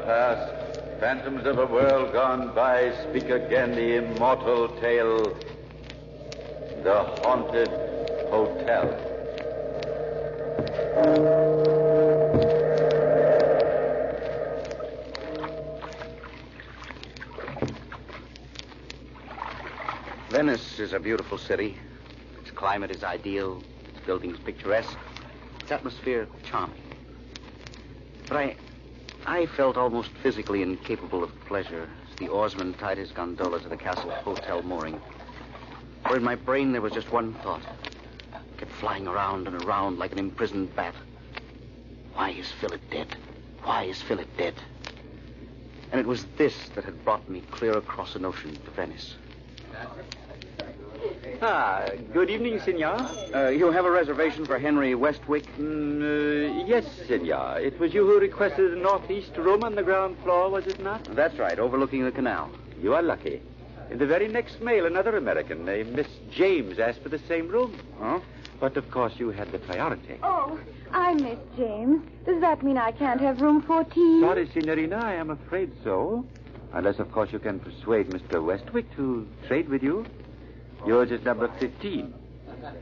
past, phantoms of a world gone by, speak again the immortal tale. The Haunted Hotel. Venice is a beautiful city. Its climate is ideal, its buildings picturesque, its atmosphere charming. But I felt almost physically incapable of pleasure as the oarsman tied his gondola to the castle hotel mooring. For in my brain there was just one thought. It kept flying around and around like an imprisoned bat. Why is Philip dead? Why is Philip dead? And it was this that had brought me clear across an ocean to Venice. Good evening, senor. You have a reservation for Henry Westwick? Yes, senor. It was you who requested a northeast room on the ground floor, was it not? That's right, overlooking the canal. You are lucky. In the very next mail, another American named Miss James asked for the same room. Oh? But, of course, you had the priority. Oh, I'm Miss James. Does that mean I can't have room 14? Sorry, Signorina, I am afraid so. Unless, of course, you can persuade Mr. Westwick to trade with you. Yours is number 15,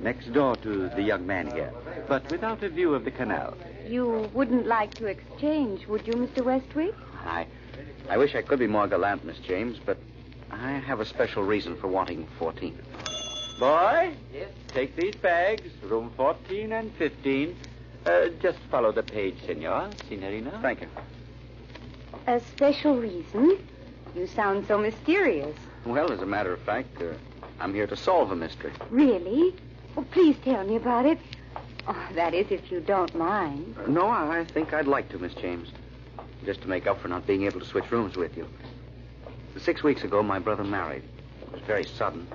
next door to the young man here, but without a view of the canal. You wouldn't like to exchange, would you, Mr. Westwick? I wish I could be more gallant, Miss James, but I have a special reason for wanting 14. Boy, yes. Take these bags, room 14 and 15. Just follow the page, senor, signorina. Thank you. A special reason? You sound so mysterious. Well, as a matter of fact, I'm here to solve a mystery. Really? Oh, please tell me about it. Oh, that is, if you don't mind. No, I think I'd like to, Miss James. Just to make up for not being able to switch rooms with you. 6 weeks ago, my brother married. It was very sudden.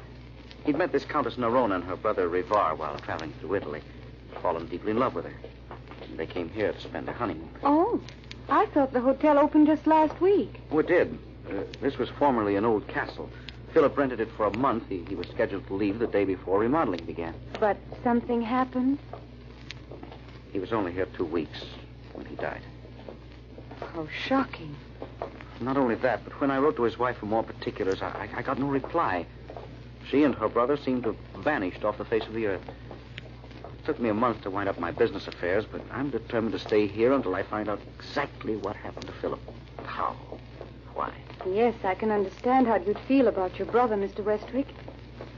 He'd met this Countess Nerona and her brother Rivar while traveling through Italy. Fallen deeply in love with her. And they came here to spend their honeymoon. Oh, I thought the hotel opened just last week. Oh, it did. This was formerly an old castle. Philip rented it for a month. He was scheduled to leave the day before remodeling began. But something happened? He was only here 2 weeks when he died. How shocking. Not only that, but when I wrote to his wife for more particulars, I got no reply. She and her brother seemed to have vanished off the face of the earth. It took me a month to wind up my business affairs, but I'm determined to stay here until I find out exactly what happened to Philip. How? Why? Yes, I can understand how you'd feel about your brother, Mr. Westwick.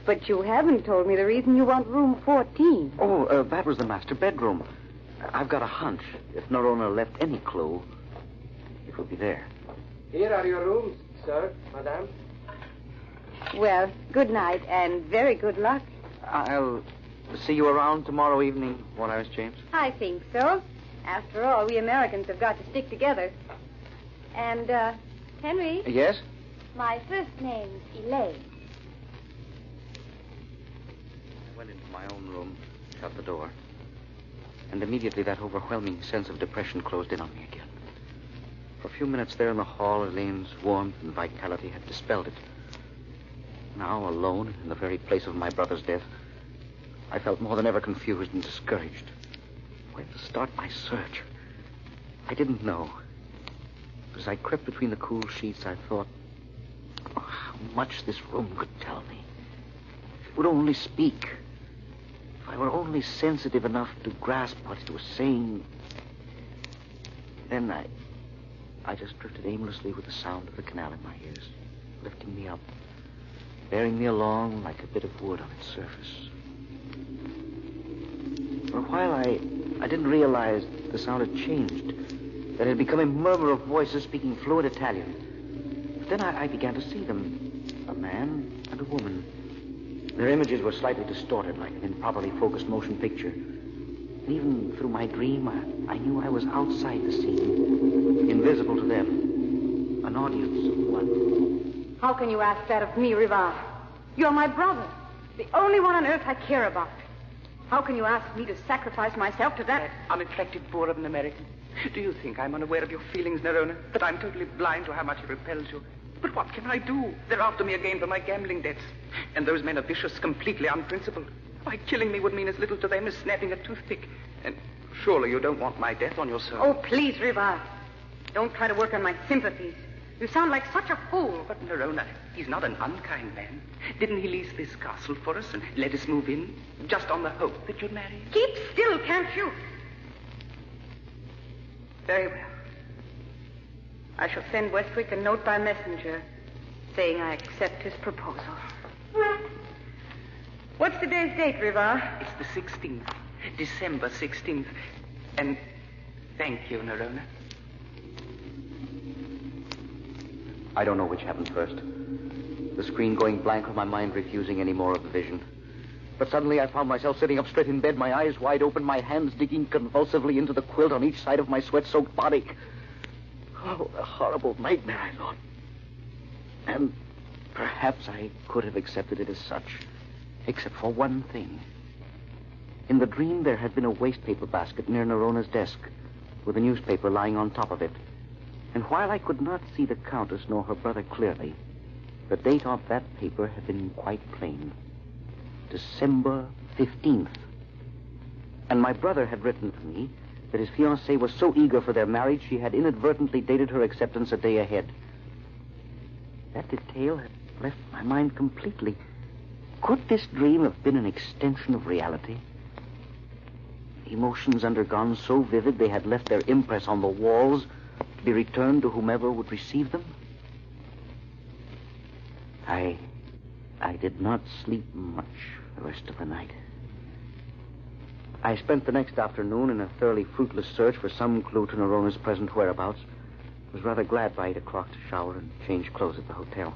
But you haven't told me the reason you want room 14. Oh, that was the master bedroom. I've got a hunch. If Nerona left any clue, it will be there. Here are your rooms, sir, madame. Well, good night and very good luck. I'll see you around tomorrow evening, won't I, Miss James? I think so. After all, we Americans have got to stick together. And, Henry? Yes? My first name's Elaine. I went into my own room, shut the door, and immediately that overwhelming sense of depression closed in on me again. For a few minutes there in the hall, Elaine's warmth and vitality had dispelled it. Now, alone, in the very place of my brother's death, I felt more than ever confused and discouraged. Where to start my search? I didn't know. As I crept between the cool sheets, I thought, how much this room could tell me. If it would only speak. If I were only sensitive enough to grasp what it was saying. Then I just drifted aimlessly with the sound of the canal in my ears, lifting me up, bearing me along like a bit of wood on its surface. For a while, I didn't realize the sound had changed, that it had become a murmur of voices speaking fluent Italian. But then I began to see them, a man and a woman. Their images were slightly distorted, like an improperly focused motion picture. And even through my dream, I knew I was outside the scene, invisible to them, an audience of one. How can you ask that of me, Rivar? You're my brother, the only one on earth I care about. How can you ask me to sacrifice myself to that Unattractive boor of an American. Do you think I'm unaware of your feelings, Nerona? That I'm totally blind to how much it repels you? But what can I do? They're after me again for my gambling debts. And those men are vicious, completely unprincipled. Why, killing me would mean as little to them as snapping a toothpick. And surely you don't want my death on your soul. Oh, please, Rivar. Don't try to work on my sympathies. You sound like such a fool. But, Nerona, he's not an unkind man. Didn't he lease this castle for us and let us move in just on the hope that you'd marry him? Keep still, can't you? Very well. I shall send Westwick a note by messenger saying I accept his proposal. What's today's date, Riva? It's the 16th. December 16th. And thank you, Nerona. I don't know which happened first. The screen going blank or my mind refusing any more of the vision. But suddenly I found myself sitting up straight in bed, my eyes wide open, my hands digging convulsively into the quilt on each side of my sweat-soaked body. Oh, a horrible nightmare, I thought. And perhaps I could have accepted it as such, except for one thing. In the dream, there had been a wastepaper basket near Nerona's desk, with a newspaper lying on top of it. And while I could not see the Countess nor her brother clearly, the date of that paper had been quite plain. December 15th. And my brother had written to me that his fiancée was so eager for their marriage she had inadvertently dated her acceptance a day ahead. That detail had left my mind completely. Could this dream have been an extension of reality? Emotions undergone so vivid they had left their impress on the walls to be returned to whomever would receive them? I did not sleep much the rest of the night. I spent the next afternoon in a thoroughly fruitless search for some clue to Nerona's present whereabouts. Was rather glad by 8 o'clock to shower and change clothes at the hotel.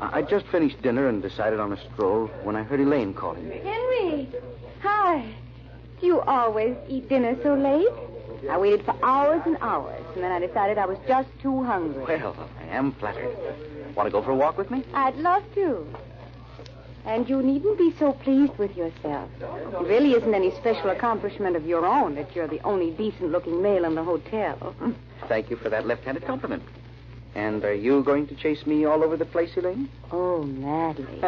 I'd just finished dinner and decided on a stroll when I heard Elaine calling me. Henry! Hi. Do you always eat dinner so late? I waited for hours and hours, and then I decided I was just too hungry. Well, I am flattered. Want to go for a walk with me? I'd love to. And you needn't be so pleased with yourself. It really isn't any special accomplishment of your own that you're the only decent-looking male in the hotel. Thank you for that left-handed compliment. And are you going to chase me all over the place, Elaine? Oh, madly.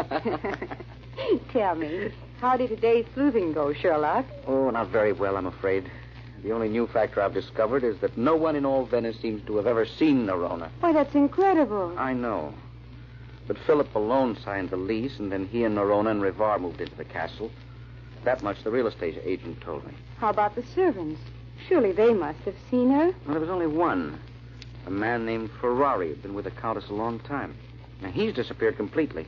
Tell me, how did today's sleuthing go, Sherlock? Oh, not very well, I'm afraid. The only new factor I've discovered is that no one in all Venice seems to have ever seen Nerona. Why, that's incredible. I know. But Philip alone signed the lease, and then he and Nerona and Rivar moved into the castle. That much the real estate agent told me. How about the servants? Surely they must have seen her. Well, there was only one. A man named Ferrari who'd been with the Countess a long time. Now, he's disappeared completely.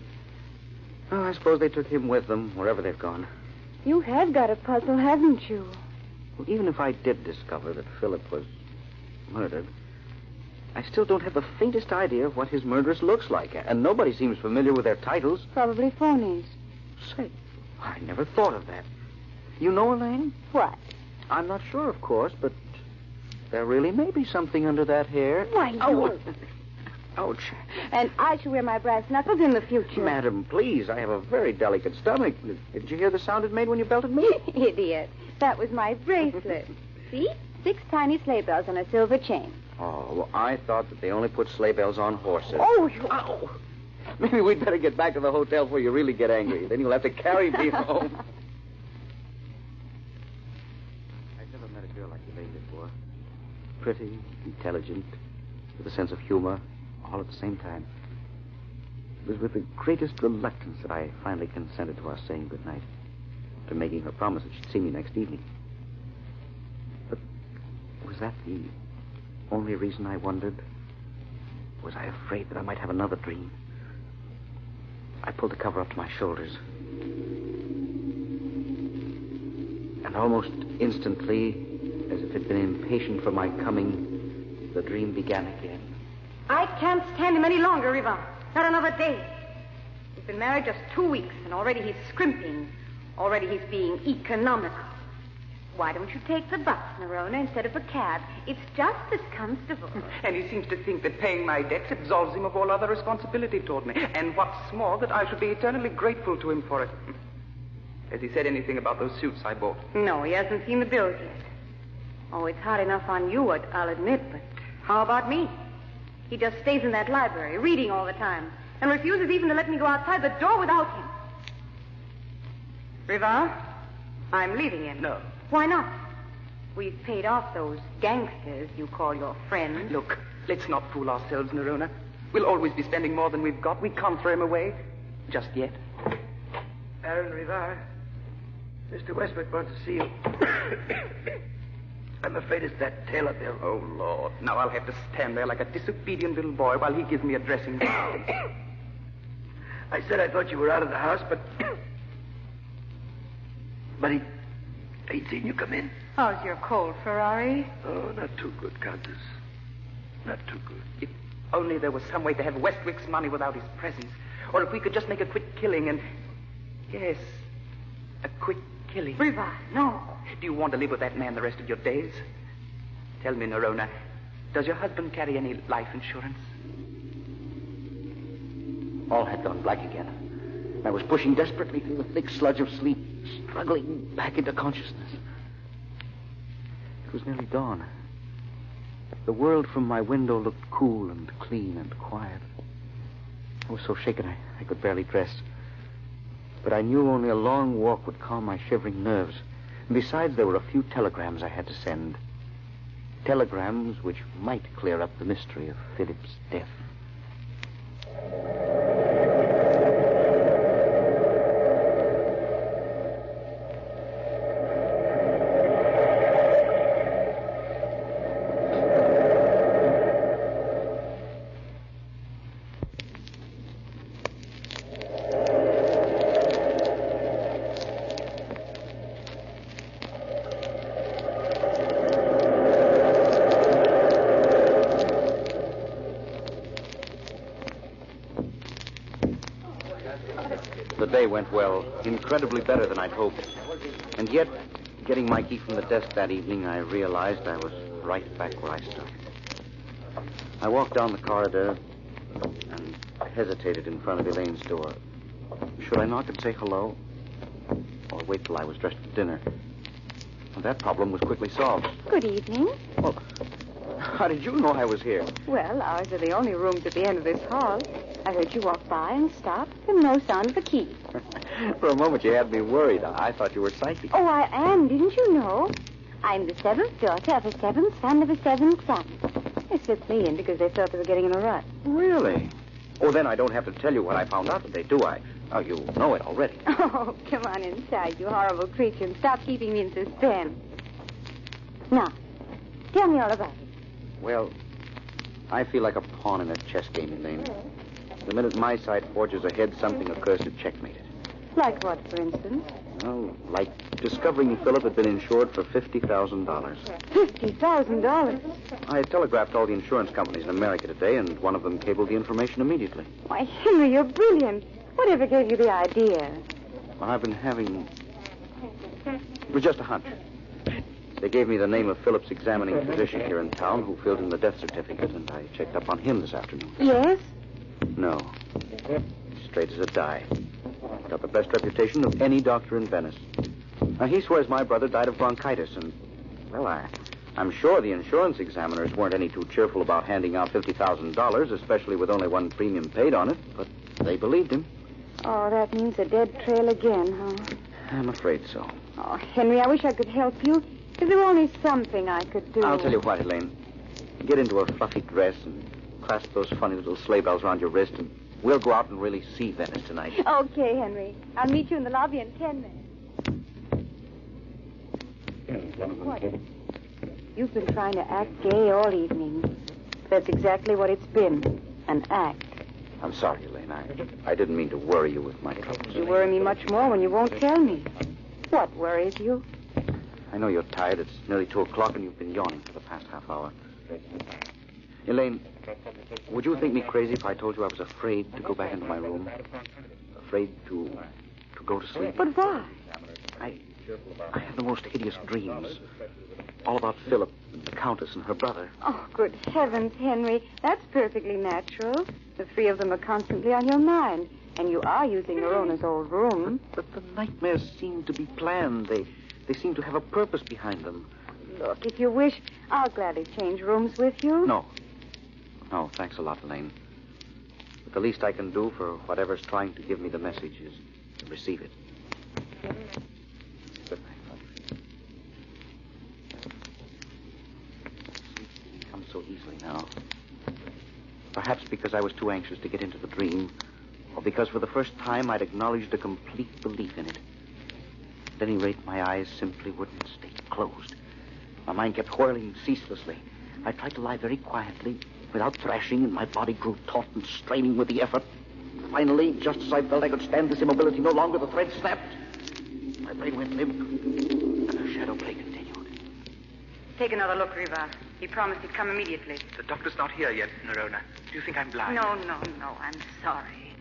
Oh, I suppose they took him with them, wherever they've gone. You have got a puzzle, haven't you? Well, even if I did discover that Philip was murdered, I still don't have the faintest idea of what his murderess looks like. And nobody seems familiar with their titles. Probably phonies. Say, I never thought of that. You know, Elaine? What? I'm not sure, of course, but there really may be something under that hair. Why, Oh, ouch. And I shall wear my brass knuckles in the future. Madam, please, I have a very delicate stomach. Did you hear the sound it made when you belted me? Idiot. That was my bracelet. See? 6 tiny sleigh bells on a silver chain. Oh, well, I thought that they only put sleigh bells on horses. Oh, you... Ow! Maybe we'd better get back to the hotel before you really get angry. Then you'll have to carry me home. I've never met a girl like Elaine before. Pretty, intelligent, with a sense of humor, all at the same time. It was with the greatest reluctance that I finally consented to our saying goodnight, to making her promise that she'd see me next evening. But was that the only reason I wondered? Was I afraid that I might have another dream? I pulled the cover up to my shoulders. And almost instantly, as if it had been impatient for my coming, the dream began again. I can't stand him any longer, Riva. Not another day. We've been married just 2 weeks, and already he's scrimping. Already he's being economical. Why don't you take the bus, Nerona, instead of a cab? It's just as comfortable. And he seems to think that paying my debts absolves him of all other responsibility toward me. And what's more, that I should be eternally grateful to him for it. Has he said anything about those suits I bought? No, he hasn't seen the bills yet. Oh, it's hard enough on you, I'll admit, but how about me? He just stays in that library, reading all the time, and refuses even to let me go outside the door without him. Riva, I'm leaving him. No. Why not? We've paid off those gangsters you call your friends. Look, let's not fool ourselves, Nerona. We'll always be spending more than we've got. We can't throw him away. Just yet. Baron Rivar, Mr. Westwick wants to see you. I'm afraid it's that tailor bill. Oh, Lord. Now I'll have to stand there like a disobedient little boy while he gives me a dressing. I said I thought you were out of the house, but he'd seen you come in. How's your cold, Ferrari? Oh, not too good, Countess. Not too good. If only there was some way to have Westwick's money without his presence. Or if we could just make a quick killing and... Yes, a quick killing. Riva, no. Do you want to live with that man the rest of your days? Tell me, Nerona, does your husband carry any life insurance? All had gone black again. I was pushing desperately through the thick sludge of sleep, struggling back into consciousness. It was nearly dawn. The world from my window looked cool and clean and quiet. I was so shaken I could barely dress. But I knew only a long walk would calm my shivering nerves. And besides, there were a few telegrams I had to send. Telegrams which might clear up the mystery of Philip's death. The day went well, incredibly better than I'd hoped. And yet, getting my key from the desk that evening, I realized I was right back where I started. I walked down the corridor and hesitated in front of Elaine's door. Should I knock and say hello? Or wait till I was dressed for dinner? And that problem was quickly solved. Good evening. Well, how did you know I was here? Well, ours are the only rooms at the end of this hall. I heard you walk by and stop, and no sound of a key. For a moment, you had me worried. I thought you were psychic. Oh, I am. Didn't you know? I'm the seventh daughter of a seventh son of a seventh son. They slipped me in because they thought they were getting in a rut. Really? Oh, then I don't have to tell you what I found out today, do I? Oh, you know it already. Oh, come on inside, you horrible creature, and stop keeping me in suspense. Now, tell me all about it. Well, I feel like a pawn in a chess game, Elaine. The minute my side forges ahead, something occurs to checkmate it. Like what, for instance? Well, like discovering Philip had been insured for $50,000. $50,000? I telegraphed all the insurance companies in America today, and one of them cabled the information immediately. Why, Henry, you're brilliant. Whatever gave you the idea? Well, I've been having... It was just a hunch. They gave me the name of Philip's examining physician here in town who filled in the death certificate, and I checked up on him this afternoon. Yes? No. Straight as a die. Got the best reputation of any doctor in Venice. Now, he swears my brother died of bronchitis, and, well, I'm sure the insurance examiners weren't any too cheerful about handing out $50,000, especially with only one premium paid on it, but they believed him. Oh, that means a dead trail again, huh? I'm afraid so. Oh, Henry, I wish I could help you. If there were only something I could do. I'll tell you what, Elaine. Get into a fluffy dress and clasp those funny little sleigh bells around your wrist, and we'll go out and really see Venice tonight. Okay, Henry. I'll meet you in the lobby in 10 minutes. What? You've been trying to act gay all evening. That's exactly what it's been. An act. I'm sorry, Elaine. I didn't mean to worry you with my troubles. You worry me much more when you won't tell me. What worries you? I know you're tired. It's nearly 2 o'clock, and you've been yawning for the past half hour. Elaine, would you think me crazy if I told you I was afraid to go back into my room? Afraid to go to sleep? But why? I have the most hideous dreams. All about Philip, the Countess, and her brother. Oh, good heavens, Henry. That's perfectly natural. The three of them are constantly on your mind. And you are using Norona's old room. But the nightmares seem to be planned. They seem to have a purpose behind them. Look, if you wish, I'll gladly change rooms with you. No, thanks a lot, Elaine. But the least I can do for whatever's trying to give me the message is to receive it. Good night. No. Perhaps because I was too anxious to get into the dream, or because for the first time I'd acknowledged a complete belief in it. At any rate, my eyes simply wouldn't stay closed. My mind kept whirling ceaselessly. I tried to lie very quietly, without thrashing, and my body grew taut and straining with the effort. Finally, just as I felt I could stand this immobility no longer, the thread snapped. My brain went limp, and the shadow play continued. Take another look, Riva. He promised he'd come immediately. The doctor's not here yet, Nerona. Do you think I'm blind? No. I'm sorry.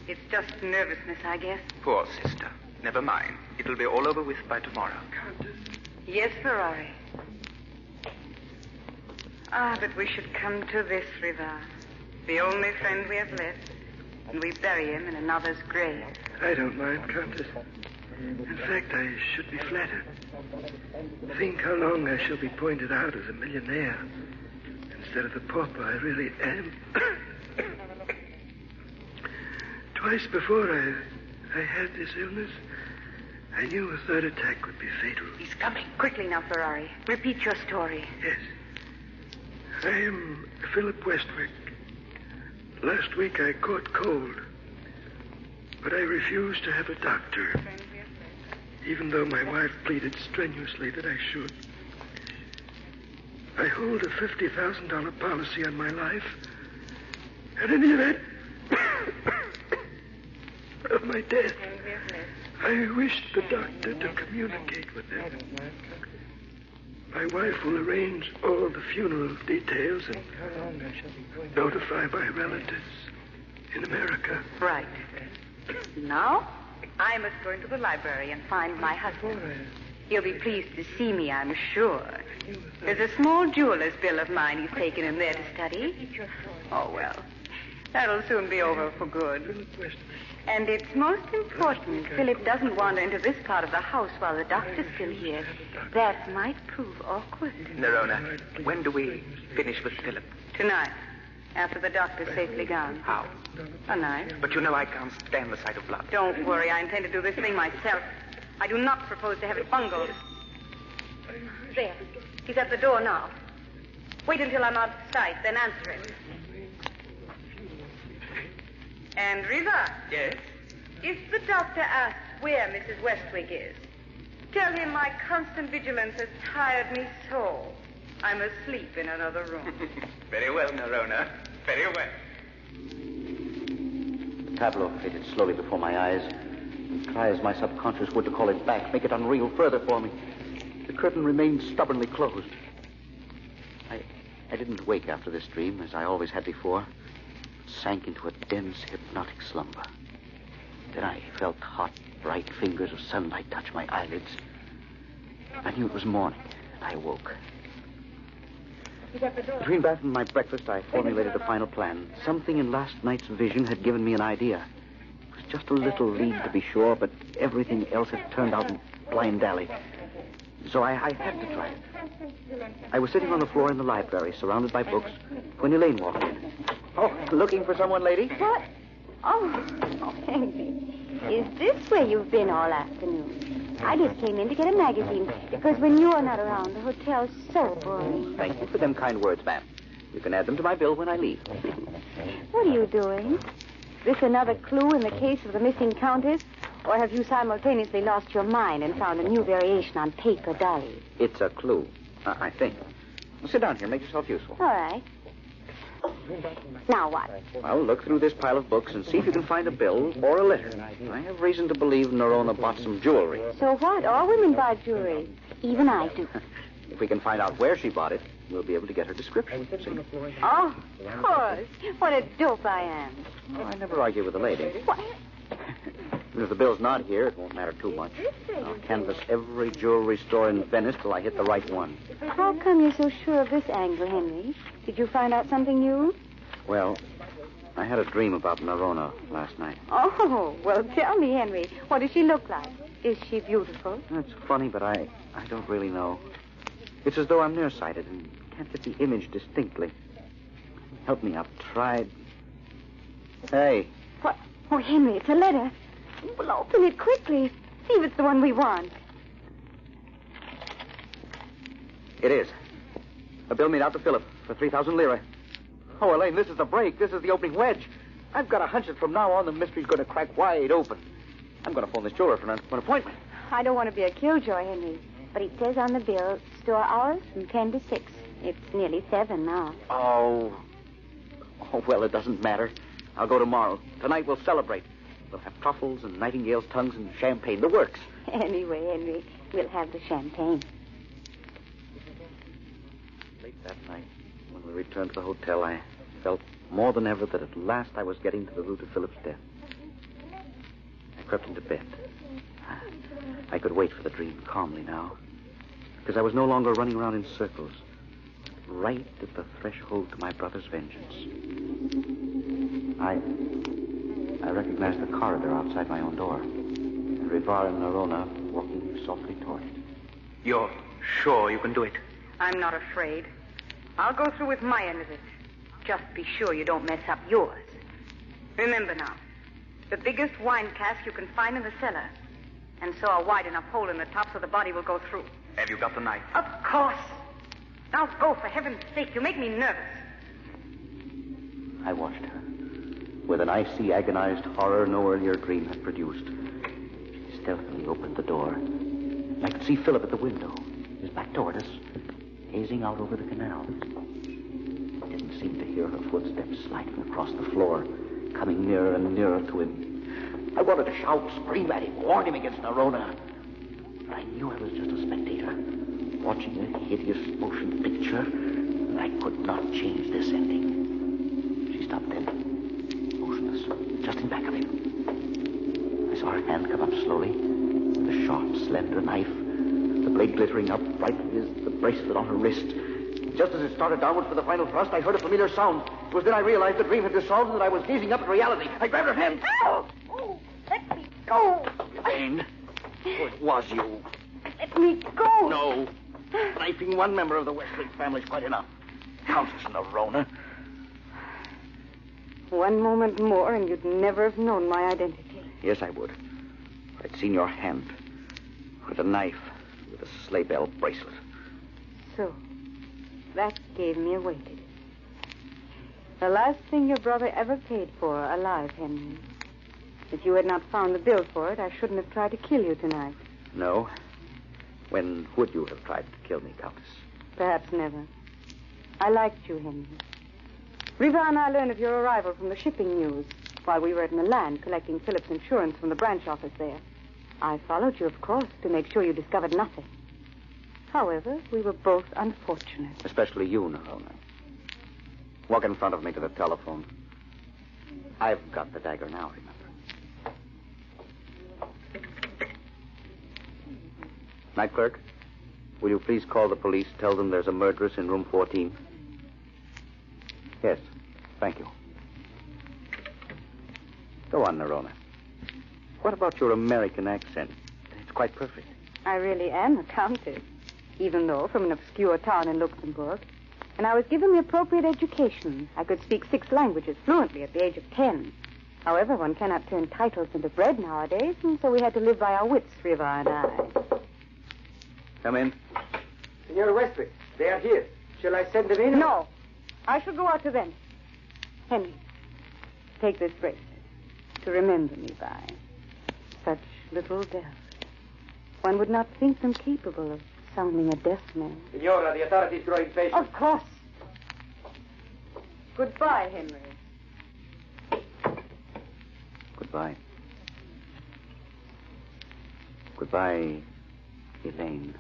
It's just nervousness, I guess. Poor sister. Never mind. It'll be all over with by tomorrow. Yes, Ferrari. But we should come to this, Riva. The only friend we have left. And we bury him in another's grave. I don't mind, Countess. In fact, I should be flattered. Think how long I shall be pointed out as a millionaire instead of the pauper I really am. Twice before I had this illness, I knew a third attack would be fatal. He's coming. Quickly now, Ferrari. Repeat your story. Yes. I am Philip Westwick. Last week I caught cold, but I refused to have a doctor, even though my wife pleaded strenuously that I should. I hold a $50,000 policy on my life, and in the event of my death, I wish the doctor to communicate with them. My wife will arrange all the funeral details and notify my relatives in America. Right. Now, I must go into the library and find my husband. He'll be pleased to see me, I'm sure. There's a small jeweler's bill of mine he's taken in there to study. Oh, well, that'll soon be over for good. And it's most important Philip doesn't wander into this part of the house while the doctor's still here. That might prove awkward. Nerona, when do we finish with Philip? Tonight, after the doctor's safely gone. How? Tonight. But you know I can't stand the sight of blood. Don't worry, I intend to do this thing myself. I do not propose to have it bungled. There. He's at the door now. Wait until I'm out of sight, then answer him. And Riva? Yes? If the doctor asks where Mrs. Westwick is, tell him my constant vigilance has tired me so. I'm asleep in another room. Very well, Nerona. Very well. The tableau faded slowly before my eyes. And try as my subconscious would to call it back, make it unreal further for me. The curtain remained stubbornly closed. I didn't wake after this dream, as I always had before. Sank into a dense, hypnotic slumber. Then I felt hot, bright fingers of sunlight touch my eyelids. I knew it was morning. I awoke. Between that and my breakfast, I formulated a final plan. Something in last night's vision had given me an idea. It was just a little lead, to be sure, but everything else had turned out in blind alley. So I had to try it. I was sitting on the floor in the library, surrounded by books, when Elaine walked in. Oh, looking for someone, lady? What? Oh, Henry. Is this where you've been all afternoon? I just came in to get a magazine, because when you're not around, the hotel's so boring. Thank you for them kind words, ma'am. You can add them to my bill when I leave. What are you doing? Is this another clue in the case of the missing countess? Or have you simultaneously lost your mind and found a new variation on paper dollies? It's a clue, I think. Well, sit down here. Make yourself useful. All right. Now what? Well, look through this pile of books and see if you can find a bill or a letter. I have reason to believe Nerona bought some jewelry. So what? All women buy jewelry. Even I do. If we can find out where she bought it, we'll be able to get her description. See? Oh, of course. What a dope I am. Oh, I never argue with a lady. What? If the bill's not here, it won't matter too much. I'll canvass every jewelry store in Venice till I hit the right one. How come you're so sure of this angle, Henry? Did you find out something new? Well, I had a dream about Nerona last night. Oh, well, tell me, Henry. What does she look like? Is she beautiful? It's funny, but I don't really know. It's as though I'm nearsighted and can't get the image distinctly. Help me, I've tried. Hey. What? Oh, Henry, it's a letter. Well, open it quickly. See if it's the one we want. It is. A bill made out to Philip for 3,000 lira. Oh, Elaine, this is the break. This is the opening wedge. I've got a hunch that from now on the mystery's going to crack wide open. I'm going to phone this jeweler for an appointment. I don't want to be a killjoy, Henry. But it says on the bill, store hours from 10 to 6. It's nearly 7 now. Oh, well, it doesn't matter. I'll go tomorrow. Tonight we'll celebrate. We'll have truffles and nightingale's tongues and champagne. The works. Anyway, Henry, we'll have the champagne. Late that night, when we returned to the hotel, I felt more than ever that at last I was getting to the root of Philip's death. I crept into bed. I could wait for the dream calmly now, because I was no longer running around in circles, right at the threshold to my brother's vengeance. I recognized the corridor outside my own door, and Rivar and Nerona walking softly toward it. You're sure you can do it? I'm not afraid. I'll go through with my end of it. Just be sure you don't mess up yours. Remember now, the biggest wine cask you can find in the cellar. And so a wide enough hole in the top so the body will go through. Have you got the knife? Of course. Now go, for heaven's sake. You make me nervous. I watched her. With an icy, agonized horror no earlier dream had produced, she stealthily opened the door. I could see Philip at the window, his back toward us, gazing out over the canal. I didn't seem to hear her footsteps sliding across the floor, coming nearer and nearer to him. I wanted to shout, scream at him, warn him against Nerona. But I knew I was just a spectator, watching a hideous motion picture, and I could not change this ending. She stopped then, motionless, just in back of him. I saw her hand come up slowly, with a sharp, slender knife, the blade glittering up brightly as the bracelet on her wrist. Just as it started downward for the final thrust, I heard a familiar sound. It was then I realized the dream had dissolved and that I was gazing up at reality. I grabbed her hand. Ow! Oh, let me go. Elaine, it was you. Let me go. No. Knifing one member of the Westlake family's quite enough. Countess Nerona. One moment more and you'd never have known my identity. Yes, I would. I'd seen your hand with a knife, with a sleigh bell bracelet. So, that gave me away, did it? The last thing your brother ever paid for alive, Henry. If you had not found the bill for it, I shouldn't have tried to kill you tonight. No. When would you have tried to kill me, Countess? Perhaps never. I liked you, Henry. Riva and I learned of your arrival from the shipping news while we were at Milan collecting Philip's insurance from the branch office there. I followed you, of course, to make sure you discovered nothing. However, we were both unfortunate. Especially you, Nerona. Walk in front of me to the telephone. I've got the dagger now, remember. Night clerk, will you please call the police, tell them there's a murderess in room 14? Yes, thank you. Go on, Nerona. What about your American accent? It's quite perfect. I really am a countess, even though from an obscure town in Luxembourg. And I was given the appropriate education. I could speak 6 languages fluently at the age of 10. However, one cannot turn titles into bread nowadays, and so we had to live by our wits, Riva and I. Come in. Senora Westwick, they are here. Shall I send them in? No. I shall go out to them. Henry, take this bracelet to remember me by. Such little bells. One would not think them capable of sounding a death knell. Senora, the authorities growing patient. Of course. Goodbye, Henry. Goodbye. Goodbye, Elaine.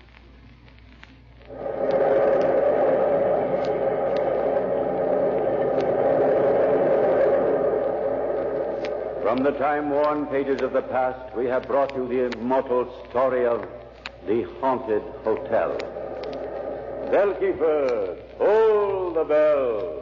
From the time-worn pages of the past, we have brought you the immortal story of the Haunted Hotel. Bellkeeper, toll the bell.